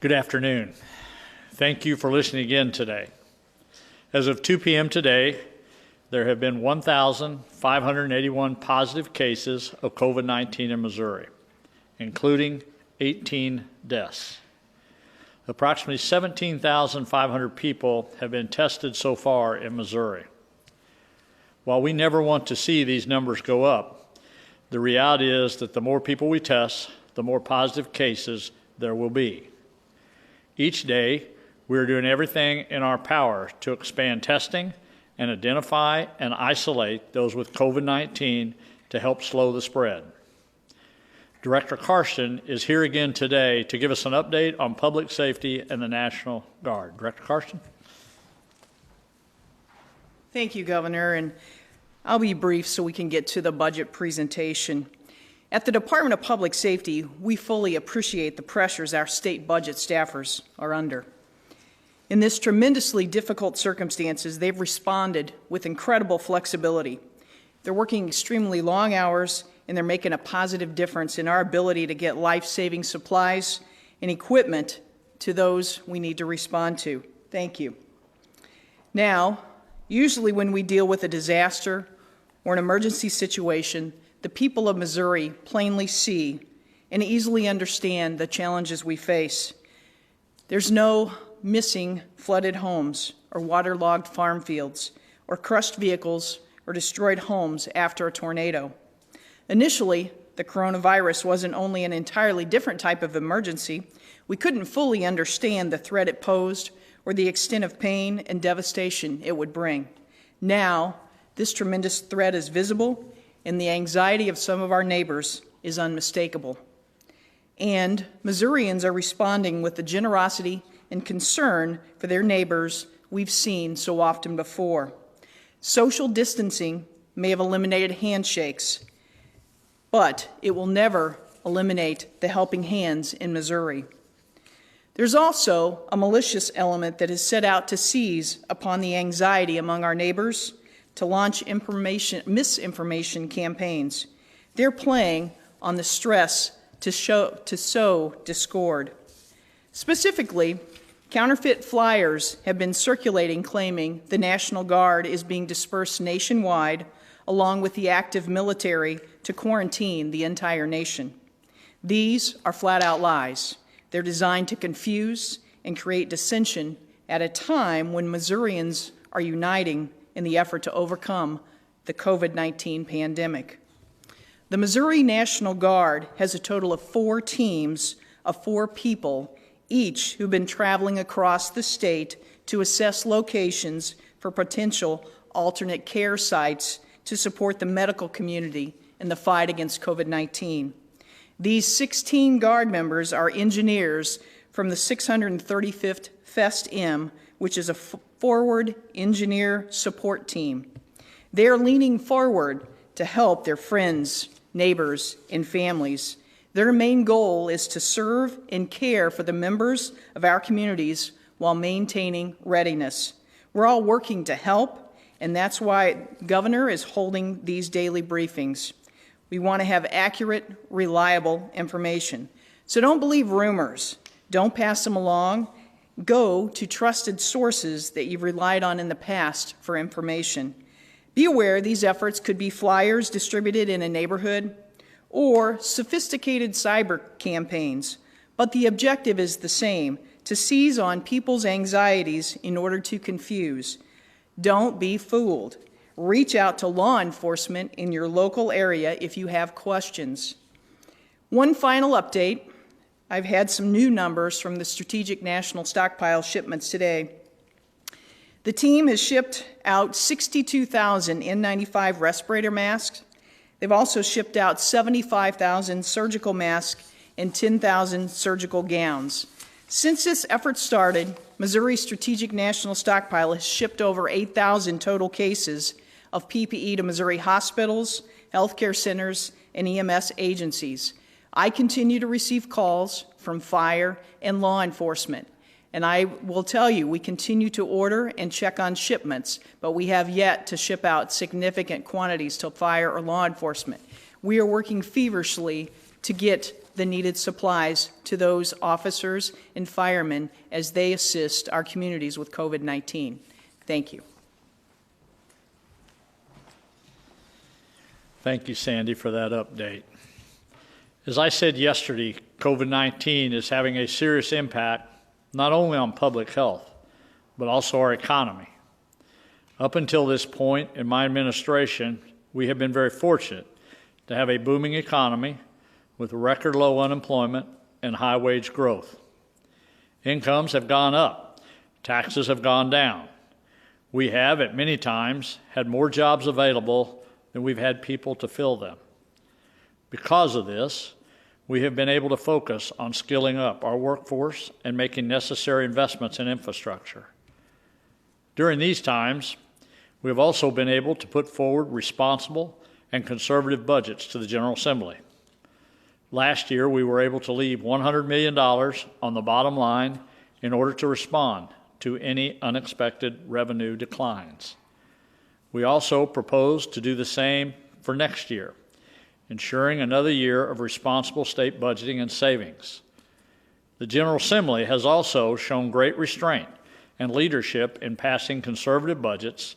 Good afternoon. Thank you for listening again today. As of 2 p.m. today, there have been 1,581 positive cases of COVID-19 in Missouri, including 18 deaths. Approximately 17,500 people have been tested so far in Missouri. While we never want to see these numbers go up, the reality is that the more people we test, the more positive cases there will be. Each day, we are doing everything in our power to expand testing and identify and isolate those with COVID-19 to help slow the spread. Director Carson is here again today to give us an update on public safety and the National Guard. Director Carson? Thank you, Governor, and I'll be brief so we can get to the budget presentation. At the Department of Public Safety, we fully appreciate the pressures our state budget staffers are under. In this tremendously difficult circumstances, they've responded with incredible flexibility. They're working extremely long hours, and they're making a positive difference in our ability to get life-saving supplies and equipment to those we need to respond to. Thank you. Now, usually when we deal with a disaster or an emergency situation, the people of Missouri plainly see and easily understand the challenges we face. There's no missing flooded homes or waterlogged farm fields or crushed vehicles or destroyed homes after a tornado. Initially, the coronavirus wasn't only an entirely different type of emergency, we couldn't fully understand the threat it posed or the extent of pain and devastation it would bring. Now, this tremendous threat is visible, and the anxiety of some of our neighbors is unmistakable. And Missourians are responding with the generosity and concern for their neighbors we've seen so often before. Social distancing may have eliminated handshakes, but it will never eliminate the helping hands in Missouri. There's also a malicious element that is set out to seize upon the anxiety among our neighbors to launch misinformation campaigns. They're playing on the stress to sow discord. Specifically, counterfeit flyers have been circulating claiming the National Guard is being dispersed nationwide along with the active military to quarantine the entire nation. These are flat-out lies. They're designed to confuse and create dissension at a time when Missourians are uniting in the effort to overcome the COVID-19 pandemic. The Missouri National Guard has a total of 4 teams of 4 people, each who've been traveling across the state to assess locations for potential alternate care sites to support the medical community in the fight against COVID-19. These 16 Guard members are engineers from the 635th FEST-M, which is a forward engineer support team. They are leaning forward to help their friends, neighbors, and families. Their main goal is to serve and care for the members of our communities while maintaining readiness. We're all working to help, and that's why Governor is holding these daily briefings. We want to have accurate, reliable information. So don't believe rumors. Don't pass them along. Go to trusted sources that you've relied on in the past for information. Be aware these efforts could be flyers distributed in a neighborhood or sophisticated cyber campaigns, but the objective is the same, to seize on people's anxieties in order to confuse. Don't be fooled. Reach out to law enforcement in your local area if you have questions. One final update. I've had some new numbers from the Strategic National Stockpile shipments today. The team has shipped out 62,000 N95 respirator masks. They've also shipped out 75,000 surgical masks and 10,000 surgical gowns. Since this effort started, Missouri Strategic National Stockpile has shipped over 8,000 total cases of PPE to Missouri hospitals, healthcare centers, and EMS agencies. I continue to receive calls from fire and law enforcement, and I will tell you we continue to order and check on shipments, but we have yet to ship out significant quantities to fire or law enforcement. We are working feverishly to get the needed supplies to those officers and firemen as they assist our communities with COVID-19. Thank you. Thank you, Sandy, for that update. As I said yesterday, COVID-19 is having a serious impact not only on public health, but also our economy. Up until this point in my administration, we have been very fortunate to have a booming economy with record low unemployment and high wage growth. Incomes have gone up, taxes have gone down. We have, at many times, had more jobs available than we've had people to fill them. Because of this, we have been able to focus on skilling up our workforce and making necessary investments in infrastructure. During these times, we have also been able to put forward responsible and conservative budgets to the General Assembly. Last year, we were able to leave $100 million on the bottom line in order to respond to any unexpected revenue declines. We also proposed to do the same for next year, ensuring another year of responsible state budgeting and savings. The General Assembly has also shown great restraint and leadership in passing conservative budgets,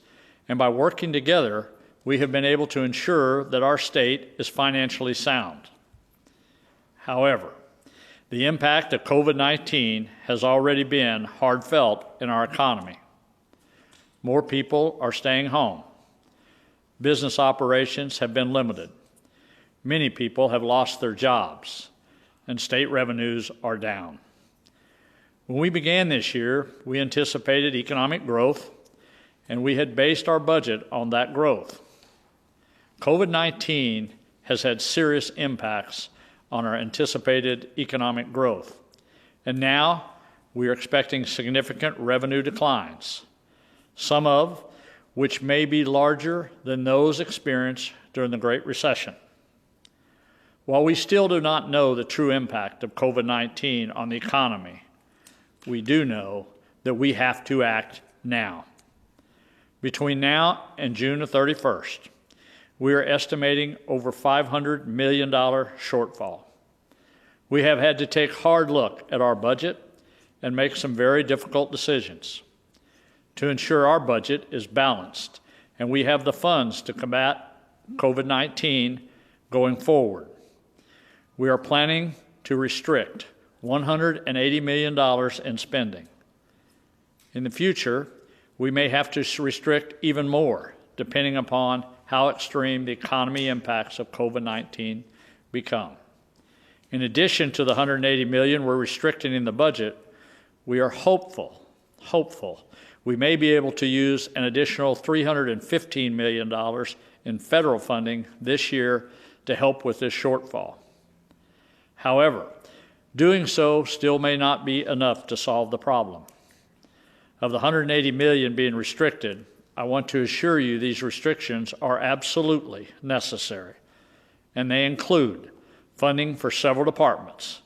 and by working together, we have been able to ensure that our state is financially sound. However, the impact of COVID-19 has already been hard felt in our economy. More people are staying home. Business operations have been limited. Many people have lost their jobs, and state revenues are down. When we began this year, we anticipated economic growth, and we had based our budget on that growth. COVID-19 has had serious impacts on our anticipated economic growth, and now we are expecting significant revenue declines, some of which may be larger than those experienced during the Great Recession. While we still do not know the true impact of COVID-19 on the economy, we do know that we have to act now. Between now and June the 31st, we are estimating over $500 million shortfall. We have had to take a hard look at our budget and make some very difficult decisions to ensure our budget is balanced and we have the funds to combat COVID-19 going forward. We are planning to restrict $180 million in spending. In the future, we may have to restrict even more, depending upon how extreme the economy impacts of COVID-19 become. In addition to the $180 million we're restricting in the budget, we are hopeful we may be able to use an additional $315 million in federal funding this year to help with this shortfall. However, doing so still may not be enough to solve the problem. Of the $180 million being restricted, I want to assure you these restrictions are absolutely necessary, and they include funding for several departments,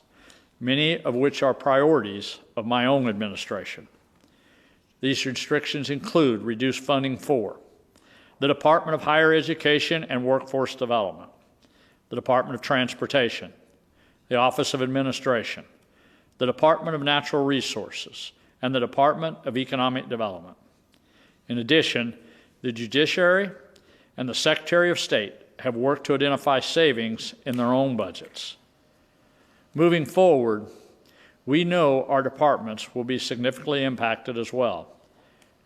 many of which are priorities of my own administration. These restrictions include reduced funding for the Department of Higher Education and Workforce Development, the Department of Transportation, the Office of Administration, the Department of Natural Resources, and the Department of Economic Development. In addition, the Judiciary and the Secretary of State have worked to identify savings in their own budgets. Moving forward, we know our departments will be significantly impacted as well,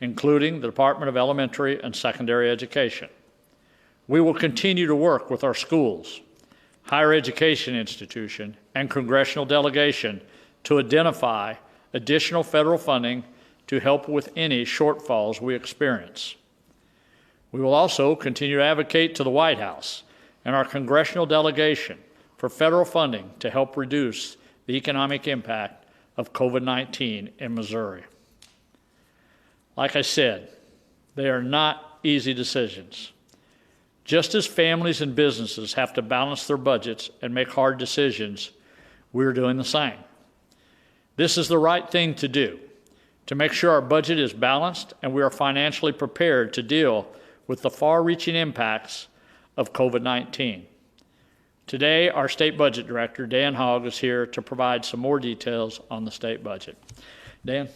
including the Department of Elementary and Secondary Education. We will continue to work with our schools, higher education institution, and congressional delegation to identify additional federal funding to help with any shortfalls we experience. We will also continue to advocate to the White House and our congressional delegation for federal funding to help reduce the economic impact of COVID-19 in Missouri. Like I said, they are not easy decisions. Just as families and businesses have to balance their budgets and make hard decisions, we're doing the same. This is the right thing to do, to make sure our budget is balanced and we are financially prepared to deal with the far-reaching impacts of COVID-19. Today, our state budget director, Dan Hogg, is here to provide some more details on the state budget. Dan?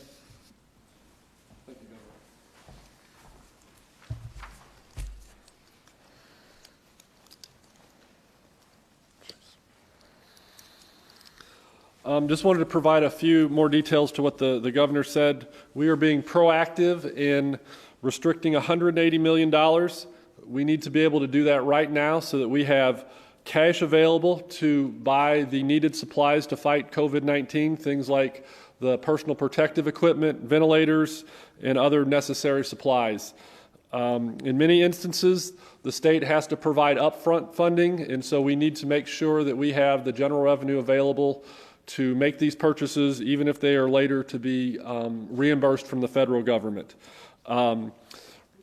Just wanted to provide a few more details to what the governor said. We are being proactive in restricting $180 million. We need to be able to do that right now so that we have cash available to buy the needed supplies to fight COVID-19, things like the personal protective equipment, ventilators, and other necessary supplies. In many instances, the state has to provide upfront funding, and so we need to make sure that we have the general revenue available to make these purchases, even if they are later to be reimbursed from the federal government.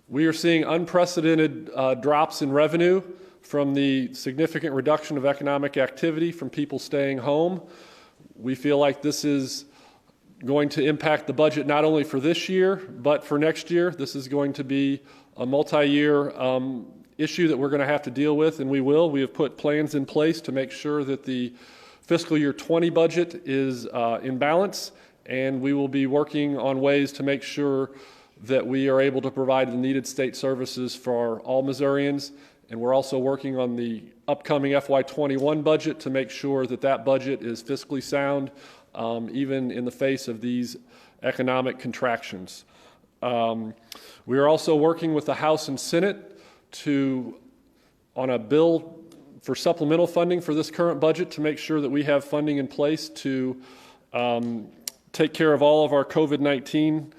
We are seeing unprecedented drops in revenue from the significant reduction of economic activity from people staying home. We feel like this is going to impact the budget not only for this year, but for next year. This is going to be a multi-year issue that we're going to have to deal with, and we will. We have put plans in place to make sure that the fiscal year 20 budget is in balance, and we will be working on ways to make sure that we are able to provide the needed state services for all Missourians. And we're also working on the upcoming FY21 budget to make sure that that budget is fiscally sound, even in the face of these economic contractions. We are also working with the House and Senate on a bill for supplemental funding for this current budget to make sure that we have funding in place to take care of all of our COVID-19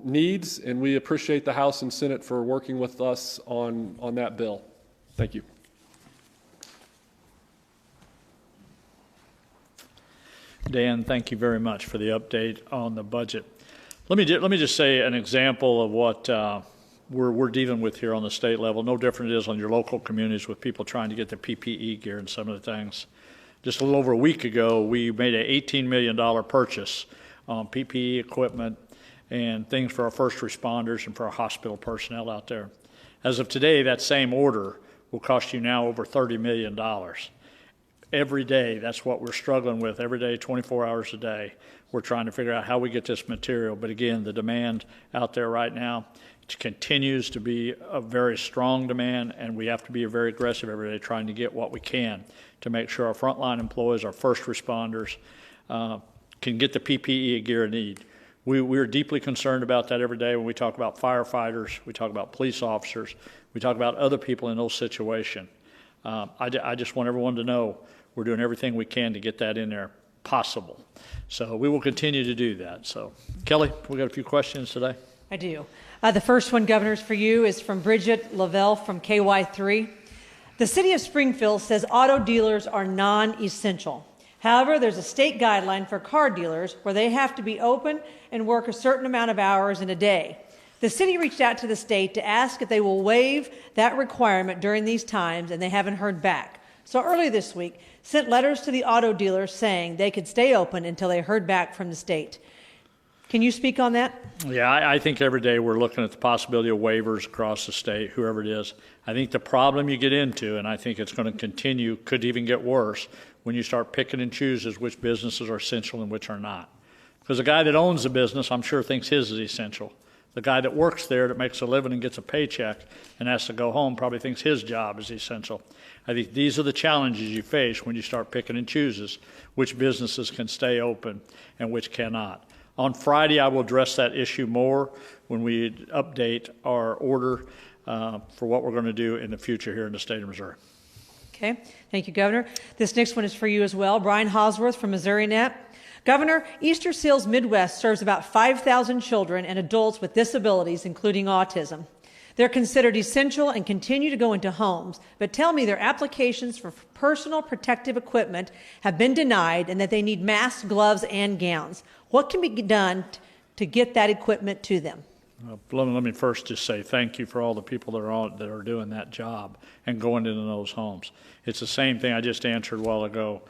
needs, and we appreciate the House and Senate for working with us on that bill. Thank you. Dan, thank you very much for the update on the budget. Let me just say an example of what we're dealing with here on the state level. No different it is on your local communities with people trying to get their PPE gear and some of the things. Just a little over a week ago, we made an $18 million purchase on PPE equipment and things for our first responders and for our hospital personnel out there. As of today, that same order will cost you now over $30 million. Every day, that's what we're struggling with. Every day, 24 hours a day, we're trying to figure out how we get this material. But again, the demand out there right now continues to be a very strong demand, and we have to be very aggressive every day trying to get what we can to make sure our frontline employees, our first responders, can get the PPE gear they need. We're deeply concerned about that every day when we talk about firefighters, we talk about police officers, we talk about other people in those situations. I just want everyone to know we're doing everything we can to get that in there possible. So we will continue to do that. So, Kelly, we got a few questions today. I do. The first one, Governor, is for you, is from Bridget Lavelle from KY3. The city of Springfield says auto dealers are non-essential. However, there's a state guideline for car dealers where they have to be open and work a certain amount of hours in a day. The city reached out to the state to ask if they will waive that requirement during these times, and they haven't heard back. So early this week, sent letters to the auto dealers saying they could stay open until they heard back from the state. Can you speak on that? Yeah, I think every day we're looking at the possibility of waivers across the state, whoever it is. I think the problem you get into, and I think it's going to continue, could even get worse, when you start picking and chooses which businesses are essential and which are not. Because the guy that owns the business, I'm sure, thinks his is essential. The guy that works there, that makes a living and gets a paycheck and has to go home, probably thinks his job is essential. I think these are the challenges you face when you start picking and chooses which businesses can stay open and which cannot. On Friday, I will address that issue more when we update our order for what we're going to do in the future here in the state of Missouri. Okay, thank you, Governor. This next one is for you as well. Brian Hosworth from MissouriNet. Governor, Easter Seals Midwest serves about 5,000 children and adults with disabilities, including autism. They're considered essential and continue to go into homes, but tell me their applications for personal protective equipment have been denied and that they need masks, gloves, and gowns. What can be done to get that equipment to them? Let me first just say thank you for all the people that are doing that job and going into those homes. It's the same thing I just answered a while ago.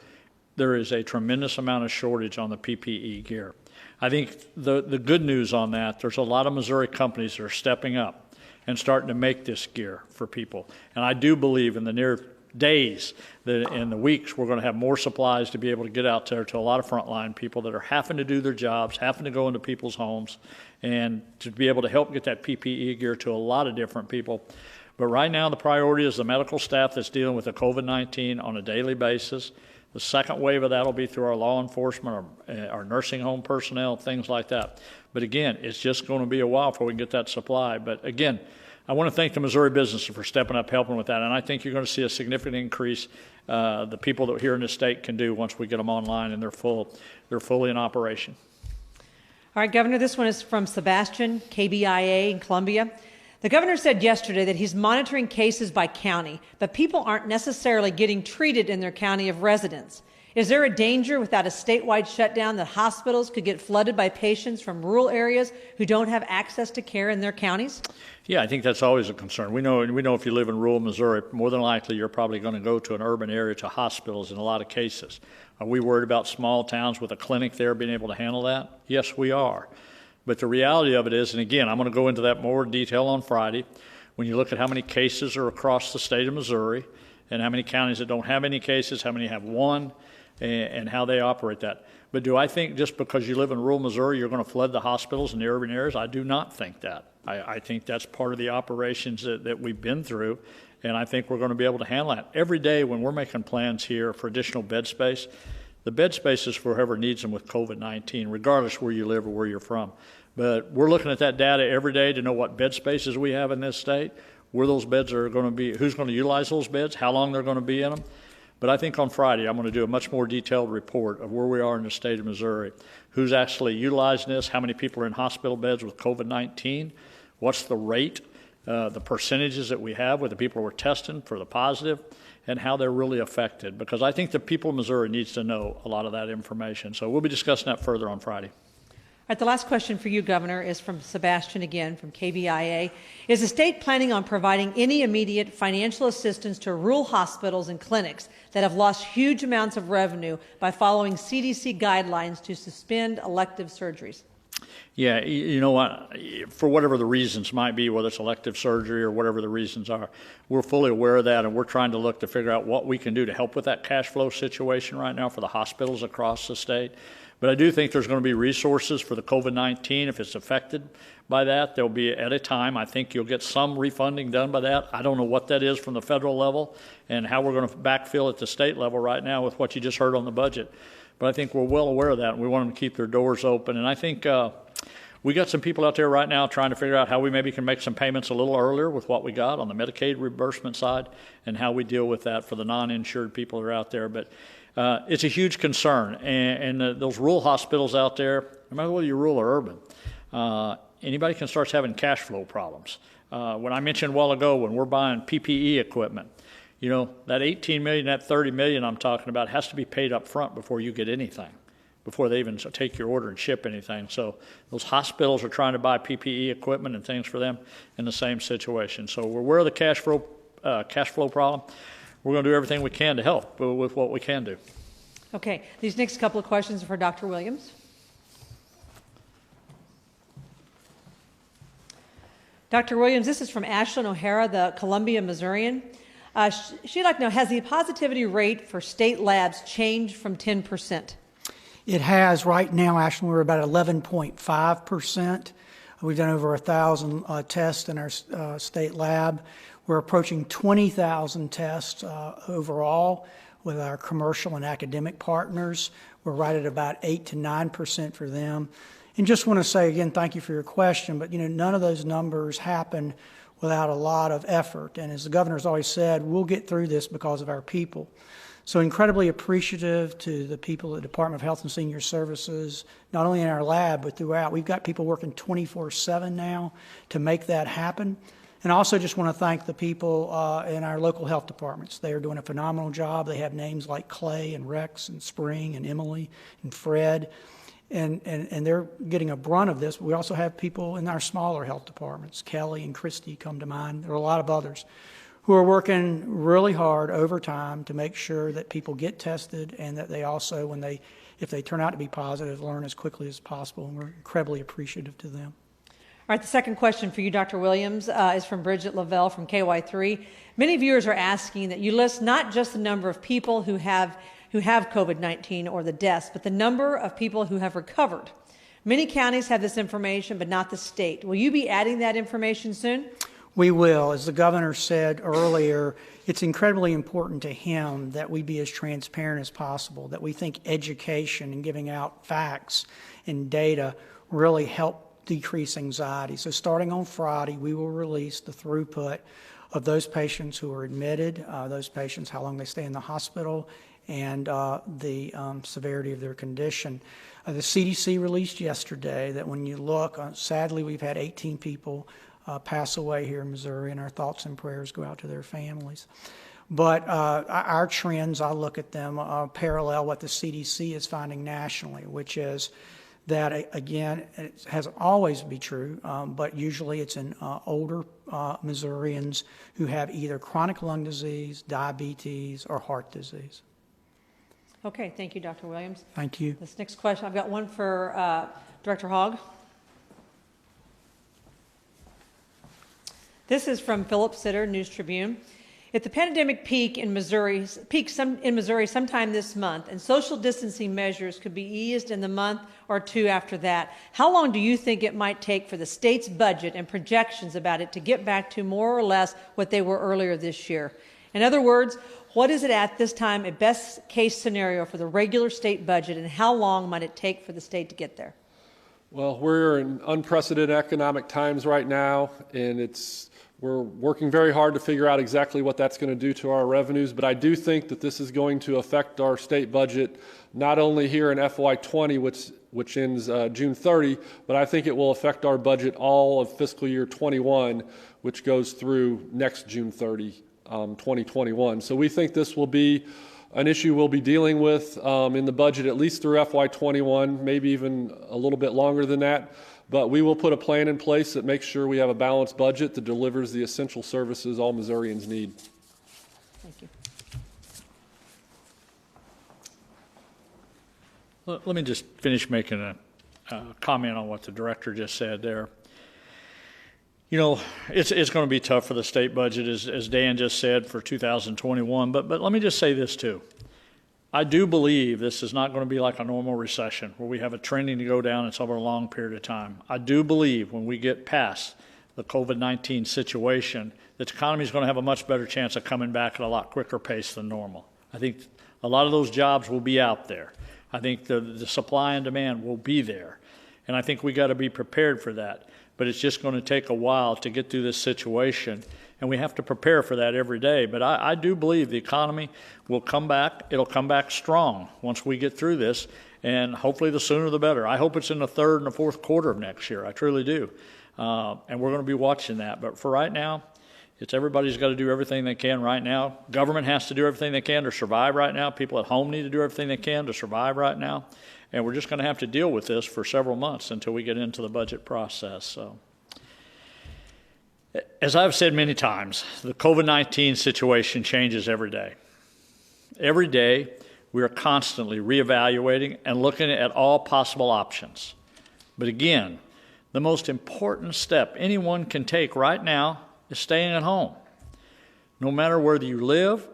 There is a tremendous amount of shortage on the PPE gear. I think the good news on that, there's a lot of Missouri companies that are stepping up and starting to make this gear for people. And I do believe in the near days and the weeks, we're going to have more supplies to be able to get out there to a lot of frontline people that are having to do their jobs, having to go into people's homes, and to be able to help get that PPE gear to a lot of different people. But right now, the priority is the medical staff that's dealing with the COVID-19 on a daily basis. The second wave of that will be through our law enforcement, our nursing home personnel, things like that. But again, it's just going to be a while before we can get that supply. But again, I want to thank the Missouri businesses for stepping up, helping with that. And I think you're going to see a significant increase, the people that here in the state can do once we get them online and they're fully in operation. All right, Governor, this one is from Sebastian, KBIA in Columbia. The governor said yesterday that he's monitoring cases by county, but people aren't necessarily getting treated in their county of residence. Is there a danger without a statewide shutdown that hospitals could get flooded by patients from rural areas who don't have access to care in their counties? Yeah, I think that's always a concern. We know if you live in rural Missouri, more than likely you're probably going to go to an urban area to hospitals in a lot of cases. Are we worried about small towns with a clinic there being able to handle that? Yes, we are. But the reality of it is, and again, I'm going to go into that more detail on Friday, when you look at how many cases are across the state of Missouri and how many counties that don't have any cases, how many have one, and how they operate that. But do I think just because you live in rural Missouri, you're going to flood the hospitals in the urban areas? I do not think that. I think that's part of the operations that we've been through, and I think we're going to be able to handle that. Every day when we're making plans here for additional bed space, the bed space is for whoever needs them with COVID-19, regardless where you live or where you're from. But we're looking at that data every day to know what bed spaces we have in this state, where those beds are going to be, who's going to utilize those beds, how long they're going to be in them. But I think on Friday I'm going to do a much more detailed report of where we are in the state of Missouri, who's actually utilizing this, how many people are in hospital beds with COVID-19, what's the rate, the percentages that we have with the people we're testing for the positive, and how they're really affected. Because I think the people of Missouri needs to know a lot of that information. So we'll be discussing that further on Friday. All right, the last question for you, Governor, is from Sebastian again from KBIA. Is the state planning on providing any immediate financial assistance to rural hospitals and clinics that have lost huge amounts of revenue by following CDC guidelines to suspend elective surgeries? Yeah, you know what, for whatever the reasons might be, whether it's elective surgery or whatever the reasons are, we're fully aware of that, and we're trying to look to figure out what we can do to help with that cash flow situation right now for the hospitals across the state. But I do think there's going to be resources for the COVID-19 if it's affected by that. There'll be at a time, I think you'll get some refunding done by that. I don't know what that is from the federal level and how we're going to backfill at the state level right now with what you just heard on the budget. But I think we're well aware of that, and we want them to keep their doors open. And I think we got some people out there right now trying to figure out how we maybe can make some payments a little earlier with what we got on the Medicaid reimbursement side and how we deal with that for the non-insured people that are out there. But it's a huge concern, and those rural hospitals out there, no matter whether you're rural or urban, anybody can start having cash flow problems. When I mentioned a while ago, when we're buying PPE equipment, you know, that $18 million, that $30 million I'm talking about has to be paid up front before you get anything, before they even take your order and ship anything. So those hospitals are trying to buy PPE equipment and things for them in the same situation. So we're aware of the cash flow problem. We're going to do everything we can to help with what we can do. Okay, these next couple of questions are for Dr. Williams. Dr. Williams, this is from Ashlyn O'Hara, the Columbia Missourian. She'd like to know, has the positivity rate for state labs changed from 10%? It has. Right now, Ashlyn, we're about 11.5%. We've done over 1,000 tests in our state lab. We're approaching 20,000 tests overall with our commercial and academic partners. We're right at about 8 to 9% for them. And just want to say again, thank you for your question, but you know, none of those numbers happen without a lot of effort. And as the governor's always said, we'll get through this because of our people. So incredibly appreciative to the people at the Department of Health and Senior Services, not only in our lab, but throughout. We've got people working 24/7 now to make that happen. And I also just want to thank the people in our local health departments. They are doing a phenomenal job. They have names like Clay and Rex and Spring and Emily and Fred. And they're getting a brunt of this. We also have people in our smaller health departments. Kelly and Christy come to mind. There are a lot of others who are working really hard overtime to make sure that people get tested and that they also, if they turn out to be positive, learn as quickly as possible. And we're incredibly appreciative to them. All All right, the second question for you, Dr. Williams, is from Bridget Lavelle from KY3. Many viewers are asking that you list not just the number of people who have COVID-19 or the deaths, but the number of people who have recovered. Many counties have this information, but not the state. Will you be adding that information soon? We will. As the governor said earlier, it's incredibly important to him that we be as transparent as possible, that we think education and giving out facts and data really help decrease anxiety. So starting on Friday, we will release the throughput of those patients who are admitted, those patients, how long they stay in the hospital, and the severity of their condition. The CDC released yesterday that when you look, sadly we've had 18 people pass away here in Missouri, and our thoughts and prayers go out to their families. But our trends, I look at them parallel what the CDC is finding nationally, which is that, again, it has always be true, but usually it's in older Missourians who have either chronic lung disease, diabetes, or heart disease. Okay, thank you, Dr. Williams. Thank you. This next question, I've got one for Director Hogg. This is from Philip Sitter, News Tribune. If the pandemic peaks in Missouri sometime this month, and social distancing measures could be eased in the month or two after that, how long do you think it might take for the state's budget and projections about it to get back to more or less what they were earlier this year? In other words, what is it at this time a best case scenario for the regular state budget, and how long might it take for the state to get there? Well, we're in unprecedented economic times right now, and we're working very hard to figure out exactly what that's going to do to our revenues, but I do think that this is going to affect our state budget, not only here in FY20, which ends June 30, but I think it will affect our budget all of fiscal year 21, which goes through next June 30, 2021. So we think this will be an issue we'll be dealing with in the budget at least through FY21, maybe even a little bit longer than that. But we will put a plan in place that makes sure we have a balanced budget that delivers the essential services all Missourians need. Thank you. Let me just finish making a comment on what the director just said there. You know, it's going to be tough for the state budget, as Dan just said, for 2021. But let me just say this too. I do believe this is not going to be like a normal recession where we have a trending to go down. It's over a long period of time. I do believe when we get past the COVID-19 situation, that the economy is going to have a much better chance of coming back at a lot quicker pace than normal. I think a lot of those jobs will be out there. I think the supply and demand will be there. And I think we got to be prepared for that. But it's just going to take a while to get through this situation. And we have to prepare for that every day. But I do believe the economy will come back. It'll come back strong once we get through this. And hopefully the sooner the better. I hope it's in the third and the fourth quarter of next year. I truly do. And we're going to be watching that. But for right now, everybody's got to do everything they can right now. Government has to do everything they can to survive right now. People at home need to do everything they can to survive right now. And we're just going to have to deal with this for several months until we get into the budget process. So, as I've said many times, the COVID-19 situation changes every day. Every day, we are constantly reevaluating and looking at all possible options. But again, the most important step anyone can take right now is staying at home. No matter whether you live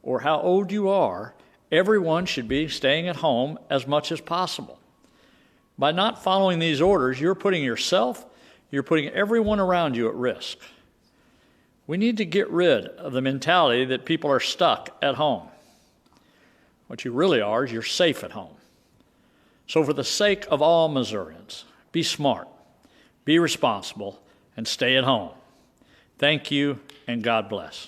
or how old you are, everyone should be staying at home as much as possible. By not following these orders, you're putting yourself, you're putting everyone around you at risk. We need to get rid of the mentality that people are stuck at home. What you really are is you're safe at home. So for the sake of all Missourians, be smart, be responsible, and stay at home. Thank you, and God bless.